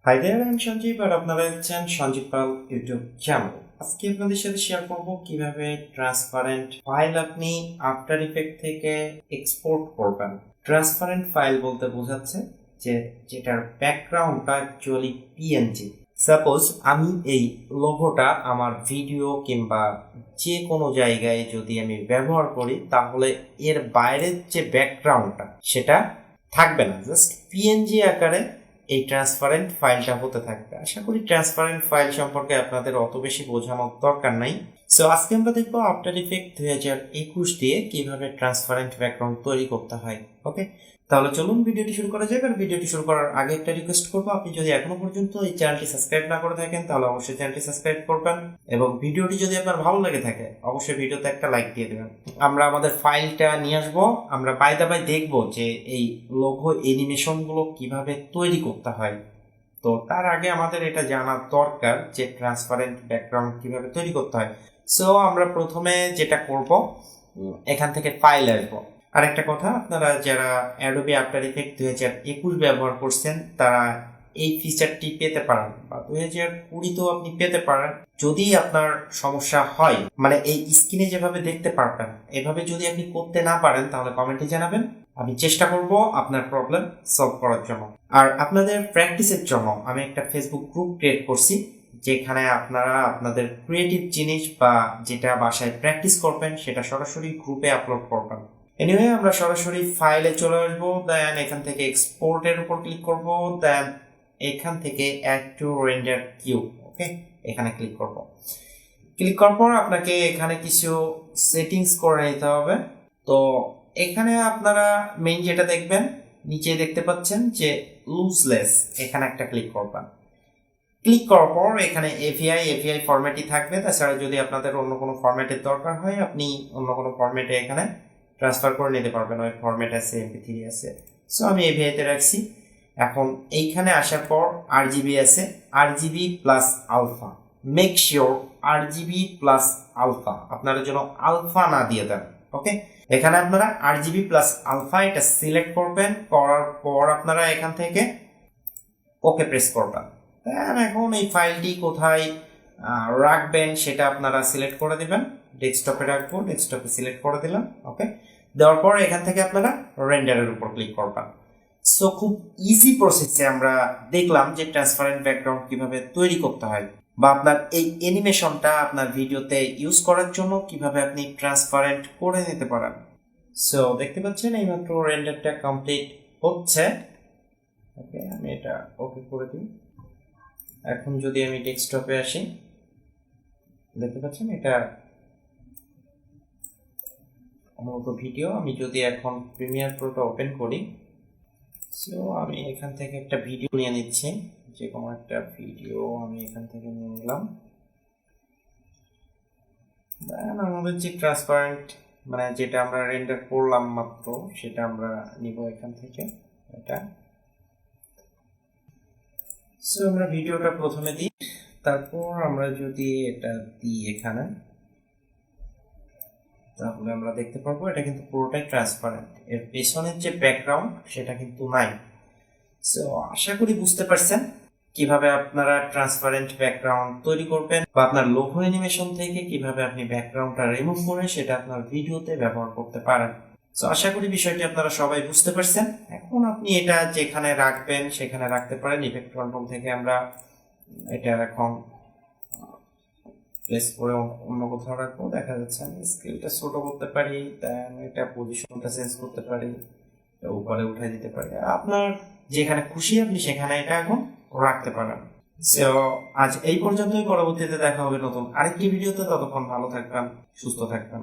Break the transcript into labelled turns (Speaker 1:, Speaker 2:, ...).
Speaker 1: Hi there, আমি সঞ্জীব আর আপনারা দেখছেন সঞ্জীব পাল ইউটিউব চ্যানেল। আজকে আপনাদের সাথে শেয়ার করব কিভাবে ট্রান্সপারেন্ট ফাইল আপনি আফটার ইফেক্ট থেকে এক্সপোর্ট করবেন। ট্রান্সপারেন্ট ফাইল বলতে বোঝাচ্ছে যে যেটার ব্যাকগ্রাউন্ডটা অ্যাকচুয়ালি পিএনজি। সাপোজ আমি এই লোগোটা আমার ভিডিও কিংবা যে কোনো জায়গায় যদি আমি ব্যবহার করি, তাহলে এর বাইরের যে ব্যাকগ্রাউন্ডটা সেটা থাকবে না, জাস্ট পিএনজি আকারে এই ট্রান্সপারেন্ট ফাইলটা হতে থাকবে। আশা করি ট্রান্সপারেন্ট ফাইল সম্পর্কে আপনাদের অত বেশি বোঝানোর দরকার নাই। সো আজকে আমরা দেখবো আফটার ইফেক্ট 2021 দিয়ে কিভাবে ট্রান্সপারেন্ট ব্যাকগ্রাউন্ড তৈরি করতে হয়। ওকে, তাহলে চলুন ভিডিওটি শুরু করা যাক। আর ভিডিওটি শুরু করার আগে একটা রিকোয়েস্ট করবো, আপনি যদি এখনো পর্যন্ত এই চ্যানেলটি সাবস্ক্রাইব না করে থাকেন তাহলে অবশ্যই চ্যানেলটি সাবস্ক্রাইব করবেন, এবং ভিডিওটি যদি আপনার ভালো লেগে থাকে অবশ্যই ভিডিওতে একটা লাইক দিয়ে দেবেন। আমরা আমাদের ফাইলটা নিয়ে আসবো, আমরা বাই দা বাই দেখবো যে এই লোগো অ্যানিমেশন গুলো কিভাবে তৈরি করতে হয়। তো তার আগে আমাদের এটা জানা দরকার যে ট্রান্সপারেন্ট ব্যাকগ্রাউন্ড কিভাবে তৈরি করতে হয়। সো আমরা প্রথমে যেটা করব, এখান থেকে ফাইল আসবো। আরেকটা কথা, আপনারা যারা অ্যাডোবি আফটার ইফেক্ট 2021 ব্যবহার করছেন তারা এই ফিচারটি পেতে পারেন, বা 2020তেও আপনি পেতে পারেন। যদি আপনার সমস্যা হয়, মানে এই স্ক্রিনে যেভাবে দেখতে পারবেন এভাবে যদি আপনি করতে না পারেন, তাহলে কমেন্টে জানাবেন, আমি চেষ্টা করব আপনার প্রবলেম সলভ করার জন্য। আর আপনাদের প্র্যাকটিসের জন্য আমি একটা ফেসবুক গ্রুপ ক্রিয়েট করছি, যেখানে আপনারা আপনাদের ক্রিয়েটিভ জিনিস বা যেটা বাসায় প্র্যাকটিস করবেন সেটা সরাসরি গ্রুপে আপলোড করবেন। এনিওয়ে, আমরা সরাসরি ফাইলে চলে আসবো, দেন এখান থেকে এক্সপোর্টের উপর ক্লিক করব, দেন এখান থেকে অ্যাড টু রেন্ডার কিউ, ওকে, এখানে ক্লিক করব। ক্লিক করার পর আপনাকে এখানে কিছু সেটিংস করে নিতে হবে। তো এখানে আপনারা মেইন যেটা দেখবেন, নিচে দেখতে পাচ্ছেন যে লুজলেস, এখানে একটা ক্লিক করবেন। ক্লিক করার পর এখানে এপিআই ফরম্যাটই থাকবে। তাছাড়া যদি আপনাদের অন্য কোনো ফরম্যাটের দরকার হয়, আপনি অন্য কোনো ফরম্যাটে এখানে ট্রান্সফার করে নিতে পারবেন। ওই ফরম্যাট আছে, এমপি3 আছে। সো আমি এপিআইতে রাখছি। এখন এইখানে আসার পর আরজিবি আছে, RGB plus alpha. Make sure RGB plus alpha আপনারা যেন আলফা না দিয়ে দেন। ওকে, এখানে আপনারা আরজিবি প্লাস আলফা এটা সিলেক্ট করবেন। করার পর আপনারা এখান থেকে ওকে প্রেস করবেন। এখন এই ফাইলটি কোথায় রাখবেন সেটা আপনারা সিলেক্ট করে দিবেন। ডেস্কটপে রাখবো, ডেস্কটপে সিলেক্ট করে দিলাম। ওকে, দেওয়ার পর এখান থেকে আপনারা রেন্ডারের উপর ক্লিক করবেন। সো খুব ইজি প্রসেসে আমরা দেখলাম যে ট্রান্সপারেন্ট ব্যাকগ্রাউন্ড কিভাবে তৈরি করতে হয়, বা আপনার এই অ্যানিমেশনটা আপনার ভিডিওতে ইউজ করার জন্য কিভাবে আপনি ট্রান্সপারেন্ট করে নিতে পারেন। সো দেখতে পাচ্ছেন এইমাত্র রেন্ডারটা কমপ্লিট হচ্ছে। ওকে, আমি এটা ওকে করে দিই। এখন যদি আমি ডেস্কটপে আসি, দেখতে পাচ্ছেন এটা মূলত ভিডিও। আমি যদি এখন প্রিমিয়ার প্রোটা ওপেন করি, সো আমি এখান থেকে একটা ভিডিও নিয়ে নিচ্ছি, যে কোনো একটা ভিডিও আমি এখান থেকে নিয়ে নিলাম। আমাদের যে ট্রান্সপারেন্ট মানে যেটা আমরা রেন্ডার করলাম মাত্র, সেটা আমরা নিব এখান থেকে। এটা সো আমরা ভিডিওটা প্রথমে দিই, তারপর আমরা যদি এটা দিই এখানে, তাহলে আমরা দেখতে পারবো এটা কিন্তু পুরোটাই ট্রান্সপারেন্ট। এর পেছনের যে ব্যাকগ্রাউন্ড সেটা কিন্তু নাই। সো আশা করি বুঝতে পারছেন কিভাবে আপনারা ট্রান্সপারেন্ট ব্যাকগ্রাউন্ড তৈরি করবেন, বা আপনার লোগো অ্যানিমেশন থেকে কিভাবে আপনি ব্যাকগ্রাউন্ডটা রিমুভ করে সেটা আপনার ভিডিওতে ব্যবহার করতে পারেন। সো আশা করি বিষয়টি আপনারা সবাই বুঝতে পারছেন। এখন আপনি এটা যেখানে রাখবেন সেখানে রাখতে পারেন। ইফেক্ট কন্ট্রোল থেকে আমরা এটা এখন প্লেস করে অন্য কোথাও রাখবো। দেখা যাচ্ছে আমি স্কেলটা ছোট করতে পারি, দেন এটা পজিশনটা চেঞ্জ করতে পারি, উপরে উঠাই দিতে পারি। আপনার যেখানে খুশি আপনি সেখানে এটা এখন রাখতে পারেন। সো আজ এই পর্যন্তই। পরবর্তীতে দেখা হবে নতুন আরেকটি ভিডিওতে। ততক্ষণ ভালো থাকবেন, সুস্থ থাকবেন।